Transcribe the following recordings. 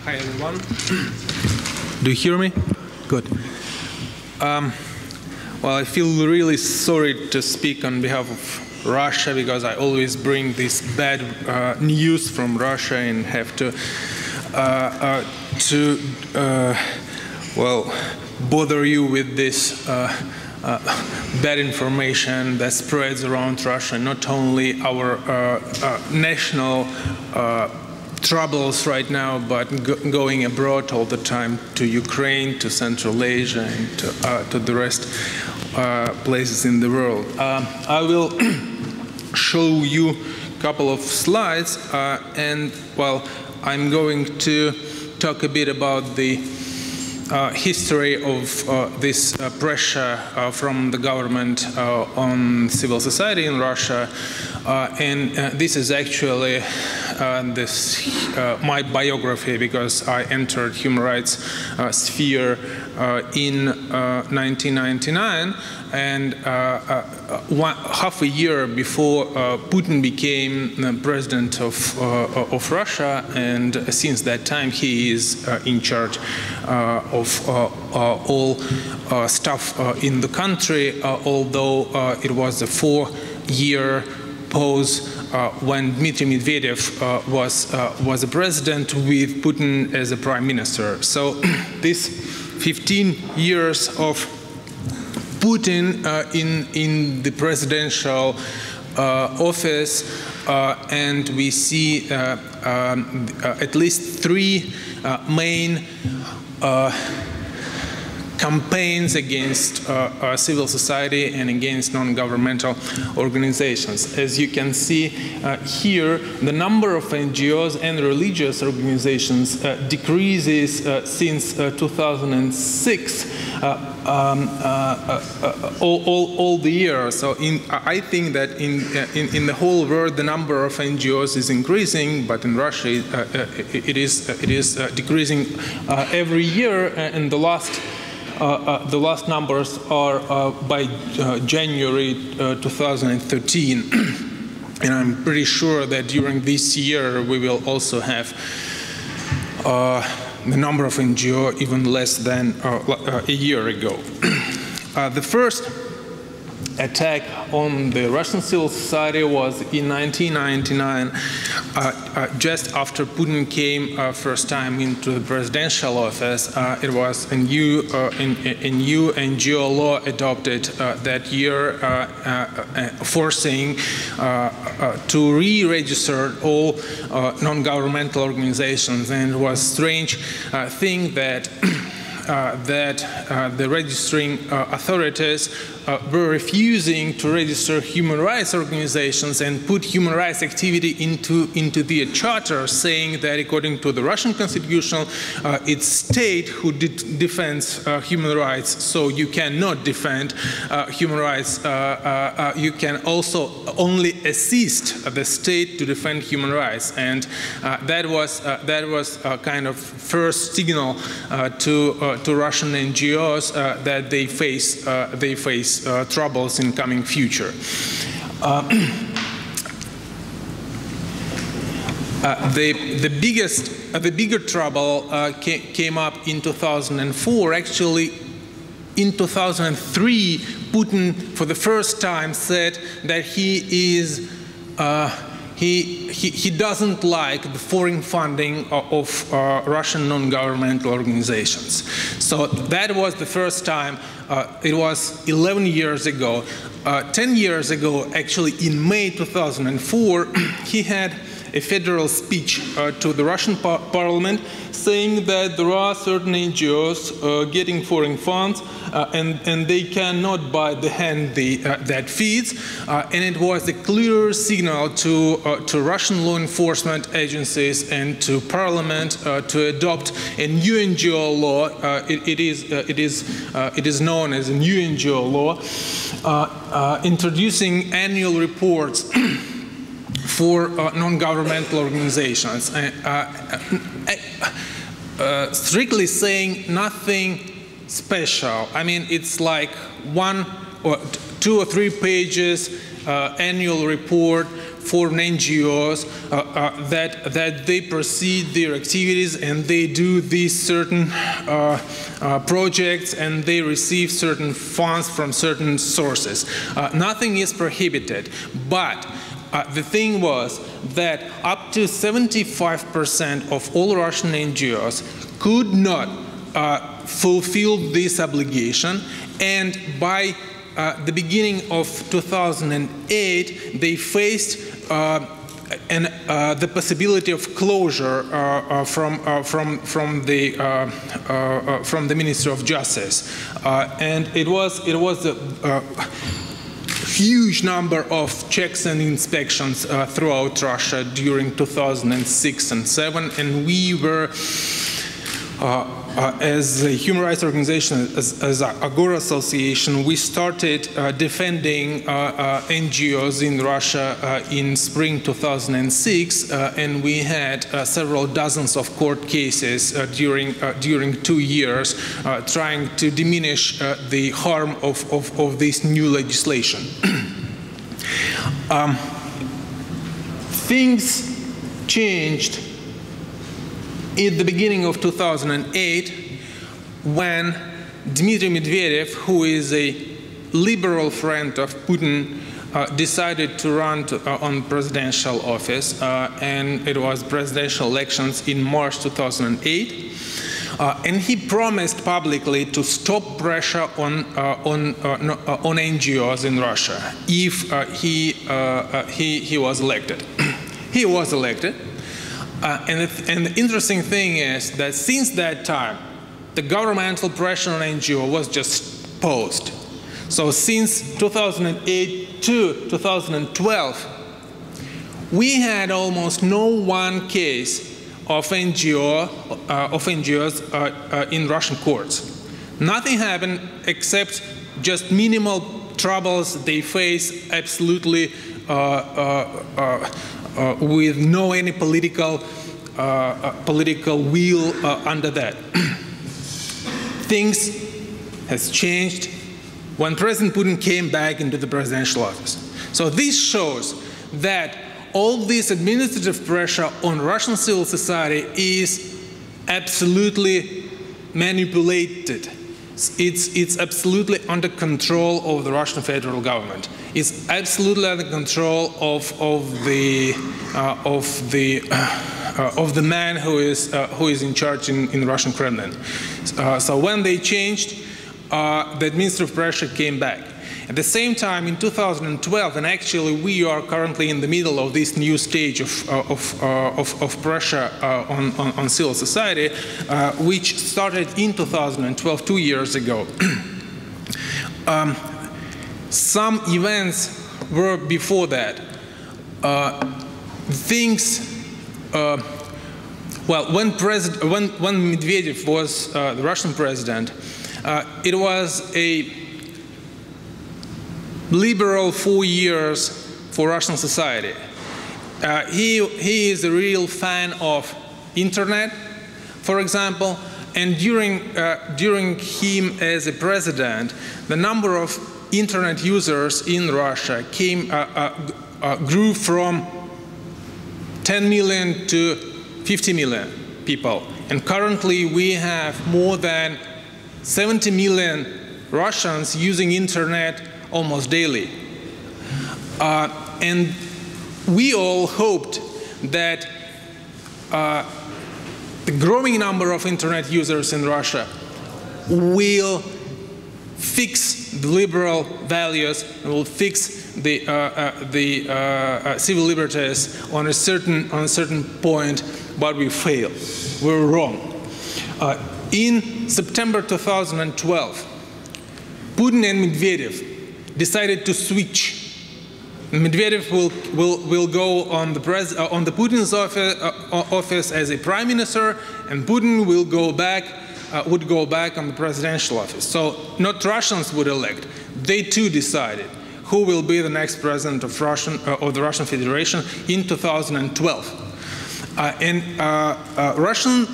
Hi everyone. Do you hear me? Good. Well, I feel really sorry to speak on behalf of Russia because I always bring this bad news from Russia and have to well, bother you with this bad information that spreads around Russia, not only our national troubles right now, but going abroad all the time to Ukraine, to Central Asia, and to the rest places in the world. I will show you a couple of slides, and well, I'm going to talk a bit about the history of this pressure from the government on civil society in Russia, and this is actually my biography, because I entered human rights sphere in 1999, and half a year before Putin became president of Russia, and since that time he is in charge of all stuff in the country, although it was a 4-year pause when Dmitry Medvedev was a president with Putin as a prime minister. So this 15 years of Putin in the presidential office, and we see at least 3 main campaigns against civil society and against non-governmental organizations. As you can see here, the number of NGOs and religious organizations decreases since 2006 all the year. So I think that in the whole world the number of NGOs is increasing, but in Russia it is decreasing every year, and the last numbers are by January 2013. And I'm pretty sure that during this year we will also have the number of NGO even less than a year ago. The first attack on the Russian civil society was in 1999, just after Putin came first time into the presidential office. It was a new NGO law adopted that year, forcing to re-register all non-governmental organizations. And it was a strange thing that the registering authorities were refusing to register human rights organizations and put human rights activity into the charter, saying that according to the Russian constitution, it's state who defends human rights, so you cannot defend human rights. You can also only assist the state to defend human rights, and that was a kind of first signal to Russian NGOs that they face troubles in coming future. The bigger trouble came up in 2004. Actually, in 2003, Putin, for the first time, said that he doesn't like the foreign funding of Russian non-governmental organizations. So that was the first time. It was 11 years ago. 10 years ago, actually in May 2004, he had a federal speech to the Russian parliament saying that there are certain NGOs getting foreign funds and they cannot buy the hand that feeds. And it was a clear signal to Russian law enforcement agencies and to parliament to adopt a new NGO law. It is known as a new NGO law, introducing annual reports for non-governmental organizations. Strictly saying, nothing special. I mean, it's like 1 or 2 or 3 pages annual report foreign NGOs that they proceed their activities and they do these certain projects and they receive certain funds from certain sources. Nothing is prohibited, but the thing was that up to 75% of all Russian NGOs could not fulfill this obligation, and by the beginning of 2008, they faced the possibility of closure from the Ministry of Justice, and it was a huge number of checks and inspections throughout Russia during 2006 and 2007, and we were, as a human rights organization, as AGORA Association, we started defending NGOs in Russia in spring 2006, and we had several dozens of court cases during 2 years, trying to diminish the harm of this new legislation. Things changed at the beginning of 2008, when Dmitry Medvedev, who is a liberal friend of Putin, decided to run on presidential office, and it was presidential elections in March 2008. And he promised publicly to stop pressure on NGOs in Russia if he was elected. He was elected. And the interesting thing is that since that time, the governmental pressure on NGO was just paused. So since 2008 to 2012, we had almost no one case of NGOs in Russian courts. Nothing happened except just minimal troubles they face absolutely with no any political will under that. Things has changed when President Putin came back into the presidential office. So this shows that all this administrative pressure on Russian civil society is absolutely manipulated. It's absolutely under control of the Russian federal government. It's absolutely under control of the man who is in charge in the Russian Kremlin. So when they changed, the administrative pressure came back. At the same time, in 2012, and actually we are currently in the middle of this new stage of pressure on civil society, which started in 2012, 2 years ago. Some events were before that. Well, when Medvedev was the Russian president, it was a liberal 4 years for Russian society. He is a real fan of internet, for example, and during him as a president, the number of internet users in Russia grew from 10 million to 50 million people. And currently we have more than 70 million Russians using internet almost daily. And we all hoped that the growing number of internet users in Russia will fix the liberal values and will fix the civil liberties on a certain point, but we failed. We were wrong. In September 2012, Putin and Medvedev decided to switch. Medvedev will go on the Putin's office as a prime minister, and Putin will would go back on the presidential office. So not Russians would elect; they too decided who will be the next president of the Russian Federation in 2012.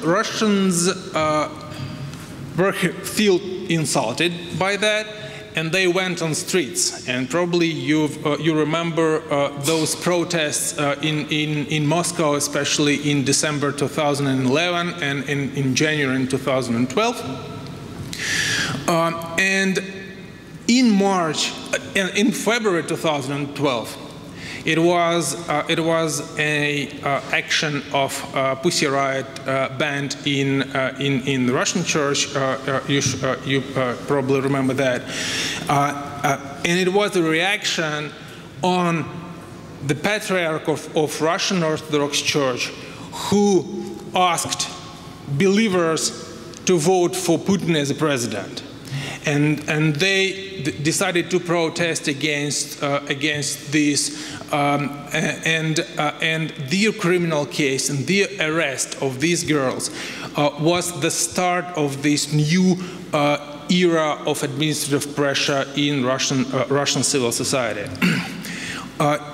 Russians feel insulted by that, and they went on streets. And probably you remember those protests in Moscow, especially in December 2011 and in January 2012. And in February 2012, it was a action of Pussy Riot band in the Russian church. You probably remember that, and it was a reaction on the Patriarch of Russian Orthodox Church, who asked believers to vote for Putin as a president. And they decided to protest against this, and their criminal case and their arrest of these girls was the start of this new era of administrative pressure in Russian civil society.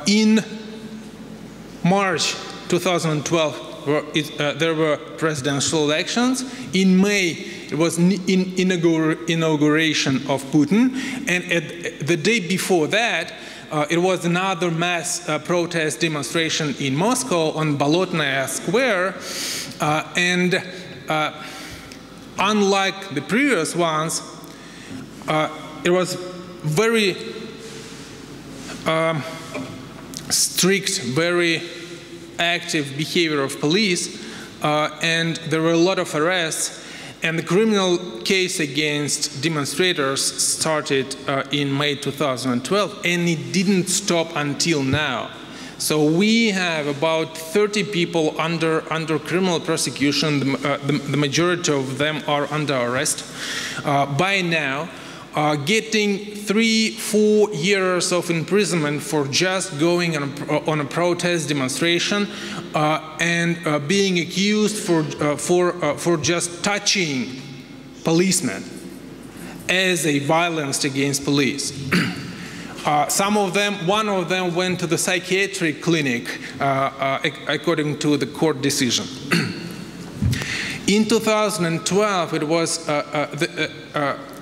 In March 2012, there were presidential elections. In May, it was inauguration of Putin, and the day before that, it was another mass protest demonstration in Moscow on Bolotnaya Square, and unlike the previous ones, it was very strict, very active behavior of police, and there were a lot of arrests. And the criminal case against demonstrators started in May 2012, and it didn't stop until now. So we have about 30 people under criminal prosecution. The majority of them are under arrest by now, getting 3-4 years of imprisonment for just going on a protest demonstration, and being accused for just touching policemen as a violence against police. One of them went to the psychiatric clinic, according to the court decision. In 2012, it was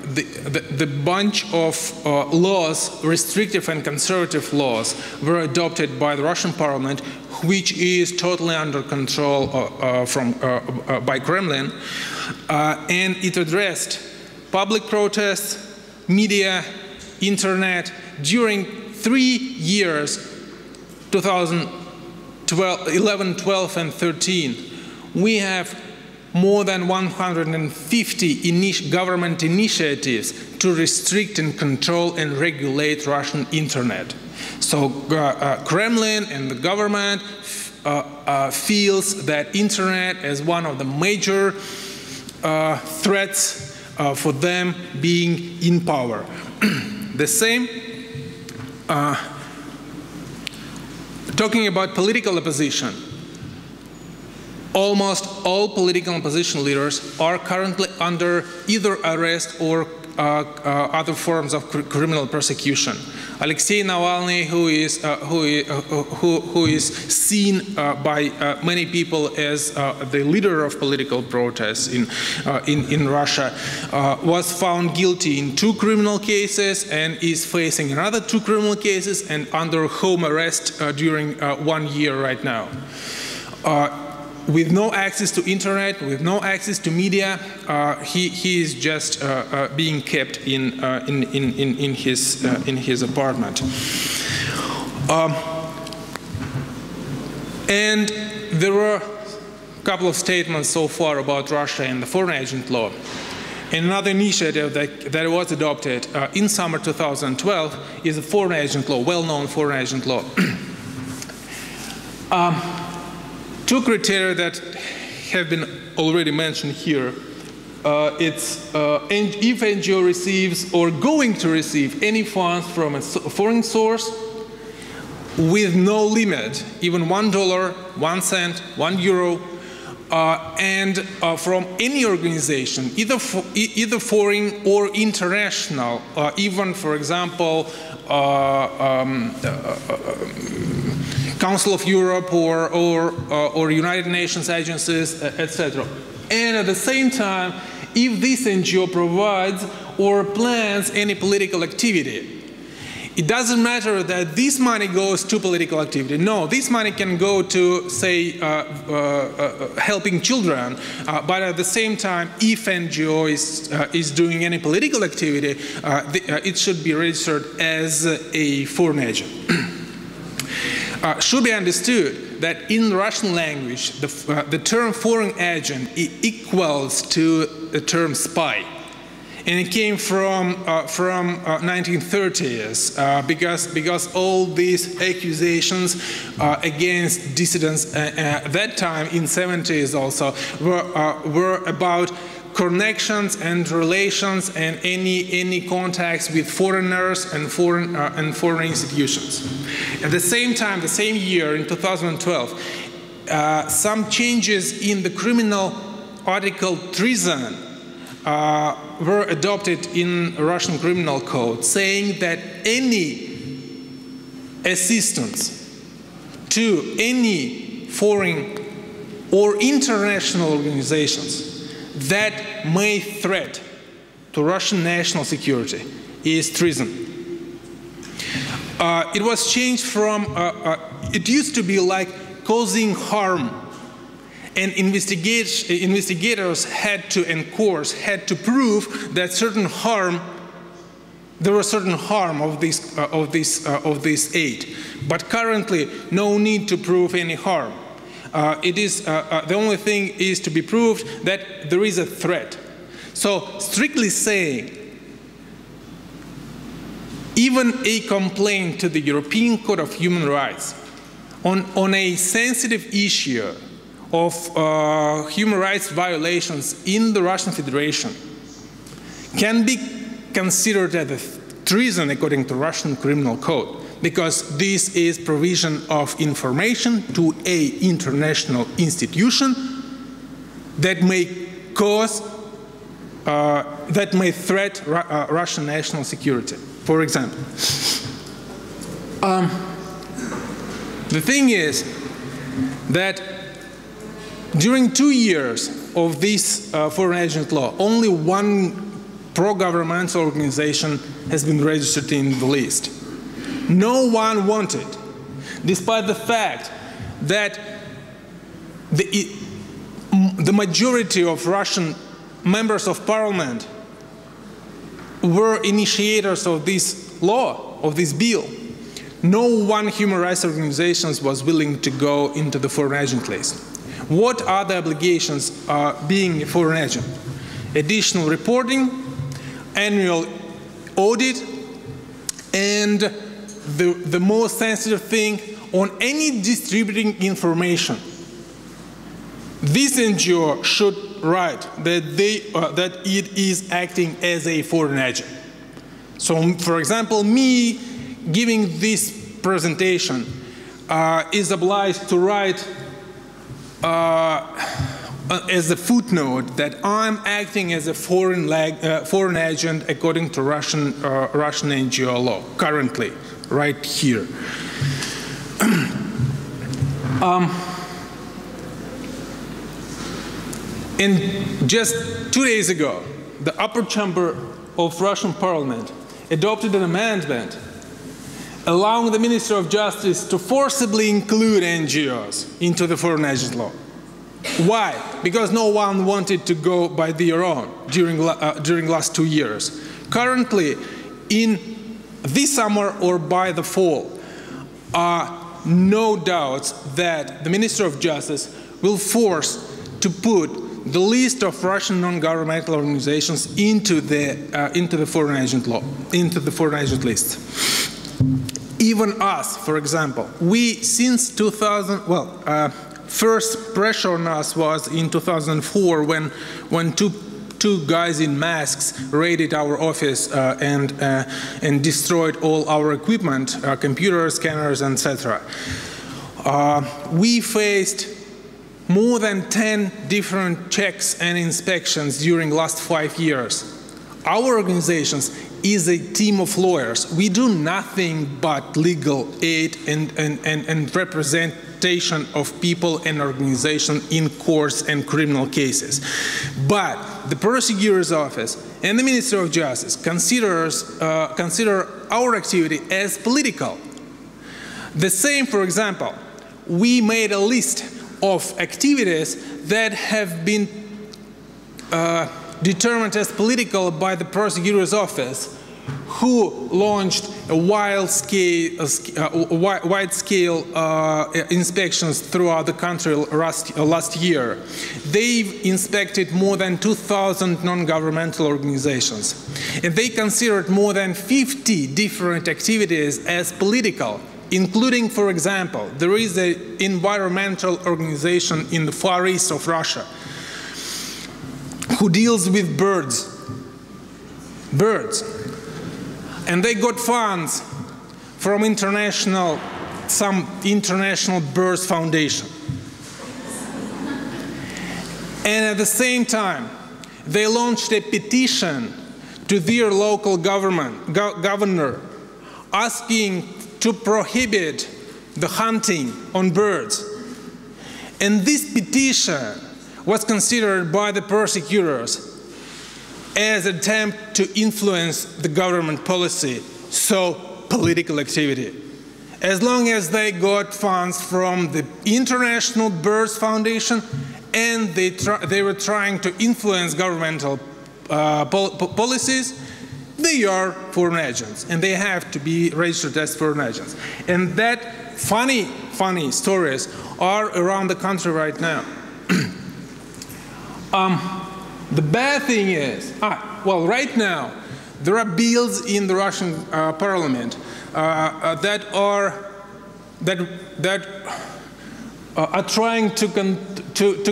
the bunch of laws, restrictive and conservative laws, were adopted by the Russian parliament, which is totally under control by Kremlin, and it addressed public protests, media, internet. During 3 years, 2011, 12, and 13, we have more than 150 government initiatives to restrict and control and regulate Russian internet. So Kremlin and the government feels that internet is one of the major threats for them being in power. The same, talking about political opposition, almost all political opposition leaders are currently under either arrest or other forms of criminal persecution. Alexei Navalny, who is seen by many people as the leader of political protests in Russia, was found guilty in 2 criminal cases and is facing another 2 criminal cases and under home arrest during 1 year right now. With no access to internet, with no access to media, he is just being kept in his apartment. And there were a couple of statements so far about Russia and the foreign agent law. And another initiative that was adopted in summer 2012 is a foreign agent law, well-known foreign agent law. 2 criteria that have been already mentioned here. It's if NGO receives or going to receive any funds from a foreign source with no limit, even $1, 1 cent, €1, and from any organization, either foreign or international, even, for example, Council of Europe or United Nations agencies, etc. And at the same time, if this NGO provides or plans any political activity, it doesn't matter that this money goes to political activity. No, this money can go to, say, helping children, but at the same time, if NGO is doing any political activity, it should be registered as a foreign agent. Should be understood that in Russian language, the term foreign agent equals to the term spy. And it came from 1930s because all these accusations against dissidents at that time in 70s also were about connections and relations and any contacts with foreigners and foreign institutions. At the same time, the same year in 2012, some changes in the criminal article treason were adopted in Russian criminal code, saying that any assistance to any foreign or international organizations that may threat to Russian national security is treason. It was changed from, it used to be like causing harm, and investigators had to, and courts had to prove that there was certain harm of this aid. But currently, no need to prove any harm. The only thing is to be proved that there is a threat. So, strictly saying, even a complaint to the European Court of Human Rights on a sensitive issue of human rights violations in the Russian Federation can be considered as treason according to Russian criminal code, because this is provision of information to an international institution that may cause, that may threat Russian national security, for example. The thing is that during 2 years of this foreign agent law, only one pro-governmental organization has been registered in the list. No one wanted, despite the fact that the majority of Russian members of parliament were initiators of this law, of this bill. No one human rights organization was willing to go into the foreign agent list. What are the obligations being a foreign agent? Additional reporting, annual audit, and the most sensitive thing, on any distributing information, this NGO should write that it is acting as a foreign agent. So, for example, me giving this presentation is obliged to write as a footnote that I'm acting as a foreign agent according to Russian NGO law, currently, right here. And just 2 days ago, the upper chamber of Russian parliament adopted an amendment allowing the Ministry of Justice to forcibly include NGOs into the foreign agent law. Why? Because no one wanted to go by their own during last 2 years. Currently, in this summer or by the fall, no doubts that the Ministry of Justice will force to put the list of Russian non-governmental organizations into the foreign agent law, into the foreign agent list. Even us, for example, we since 2000, first pressure on us was in 2004 when two guys in masks raided our office and destroyed all our equipment, computers, scanners, etc. We faced more than 10 different checks and inspections during the last 5 years. Our organizations is a team of lawyers. We do nothing but legal aid and represent representation of people and organizations in courts and criminal cases. But the prosecutor's office and the Ministry of Justice consider our activity as political. The same, for example, we made a list of activities that have been determined as political by the prosecutor's office, who launched a wide-scale inspections throughout the country last year. They've inspected more than 2,000 non-governmental organizations, and they considered more than 50 different activities as political, including, for example, there is an environmental organization in the Far East of Russia who deals with birds. And they got funds from some international birds foundation. And at the same time, they launched a petition to their local governor, asking to prohibit the hunting on birds. And this petition was considered by the prosecutors as an attempt to influence the government policy, so political activity. As long as they got funds from the International Birds Foundation and they were trying to influence governmental policies, they are foreign agents and they have to be registered as foreign agents. And that funny stories are around the country right now. The bad thing is, well, right now, there are bills in the Russian parliament that are trying to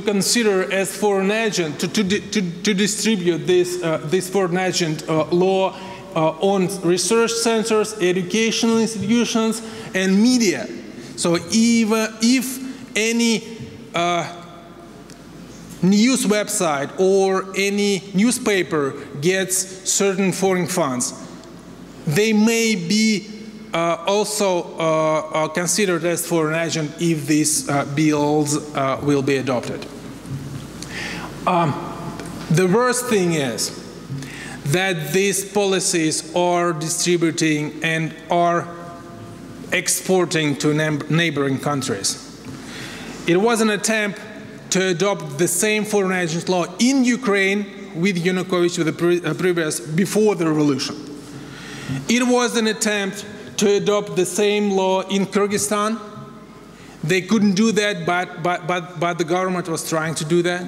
consider as foreign agent, to distribute this foreign agent law on research centers, educational institutions, and media. So even if any news website or any newspaper gets certain foreign funds, they may be also considered as foreign agent if these bills will be adopted. The worst thing is that these policies are distributing and are exporting to neighboring countries. It was an attempt to adopt the same foreign agent law in Ukraine with Yanukovych, with the previous, before the revolution. It was an attempt to adopt the same law in Kyrgyzstan. They couldn't do that, but the government was trying to do that.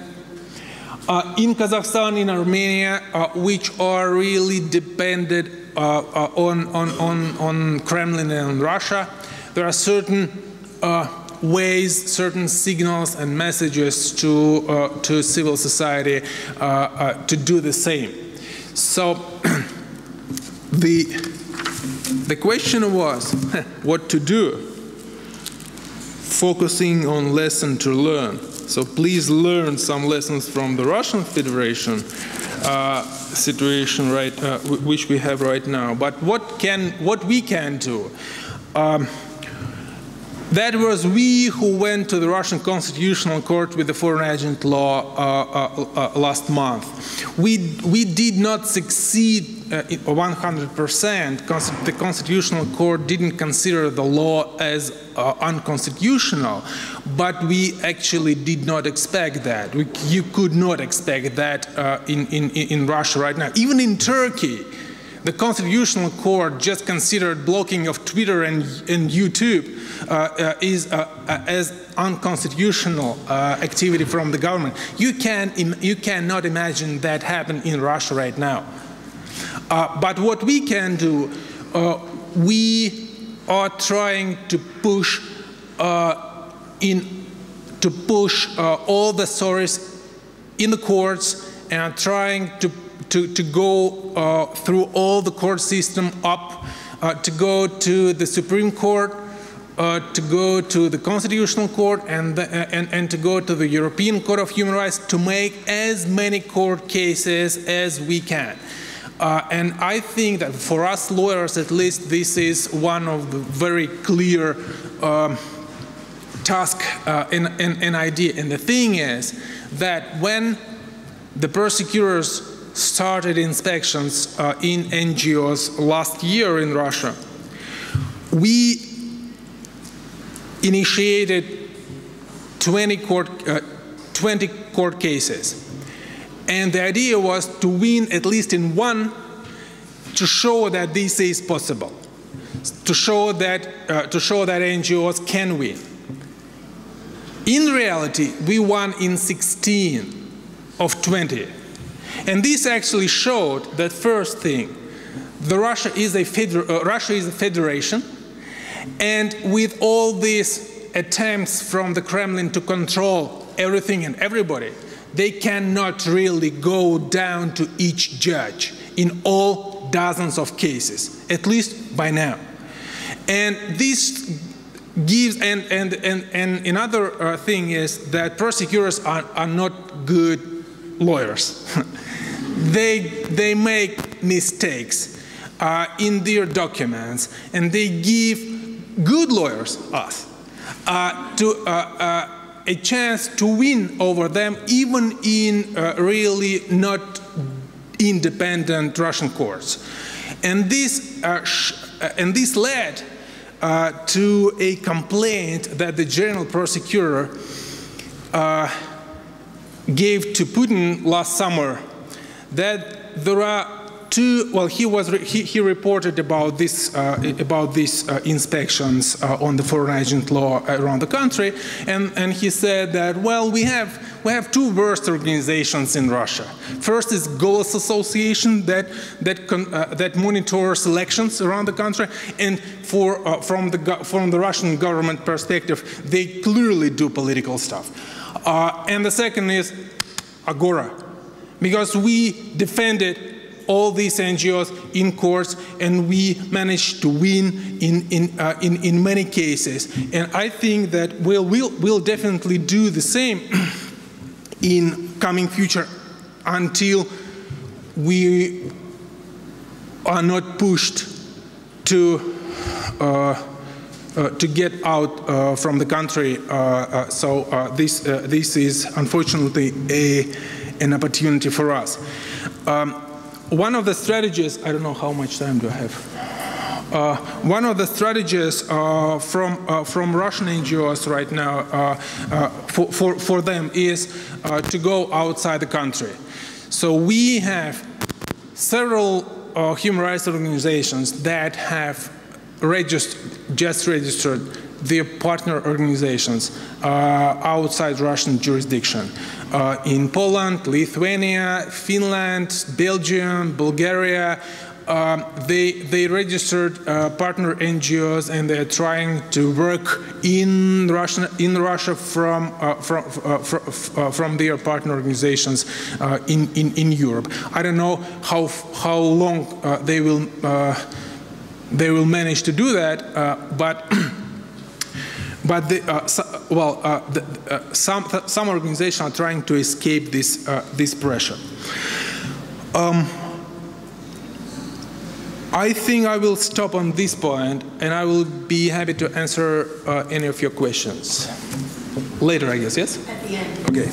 In Kazakhstan, in Armenia, which are really dependent on Kremlin and Russia, there are certain ways, certain signals and messages to civil society to do the same. So the question was what to do, focusing on lesson to learn. So please learn some lessons from the Russian Federation situation, right, which we have right now. But what we can do? That was we who went to the Russian Constitutional Court with the foreign agent law last month. We did not succeed 100%. The Constitutional Court didn't consider the law as unconstitutional, but we actually did not expect that. You could not expect that in Russia right now. Even in Turkey, the Constitutional Court just considered blocking of Twitter and YouTube as unconstitutional activity from the government. You cannot imagine that happen in Russia right now. But what we can do, we are trying to push all the stories in the courts and trying to go through all the court system up, to go to the Supreme Court, to go to the Constitutional Court, and to go to the European Court of Human Rights, to make as many court cases as we can. And I think that for us lawyers, at least, this is one of the very clear task, an idea. And the thing is that when the prosecutors started inspections in NGOs last year in Russia, we initiated 20 court cases. And the idea was to win at least in one, to show that this is possible, to show that NGOs can win. In reality, we won in 16 of 20. And this actually showed that first thing, Russia is a federation, and with all these attempts from the Kremlin to control everything and everybody, they cannot really go down to each judge in all dozens of cases, at least by now. And this gives, and another thing is that prosecutors are not good lawyers. They make mistakes in their documents, and they give good lawyers, us, a chance to win over them, even in really not independent Russian courts. And this led to a complaint that the general prosecutor gave to Putin last summer, that there are two. Well, he reported about these inspections on the foreign agent law around the country, and he said that, well, we have two worst organizations in Russia. First is Golos Association that monitors elections around the country, and from the Russian government perspective, they clearly do political stuff. And the second is AGORA, because we defended all these NGOs in courts, and we managed to win in many cases. And I think that we'll definitely do the same in coming future, until we are not pushed to get out from the country. This is unfortunately an opportunity for us. One of the strategies, I don't know how much time do I have. One of the strategies from Russian NGOs right now for them is to go outside the country. So we have several human rights organizations that have just registered their partner organizations outside Russian jurisdiction. In Poland, Lithuania, Finland, Belgium, Bulgaria, they registered partner NGOs, and they're trying to work in Russia from their partner organizations in Europe. I don't know how long they will manage to do that, but some organizations are trying to escape this pressure. I think I will stop on this point, and I will be happy to answer any of your questions later, I guess. Yes? At the end. Okay.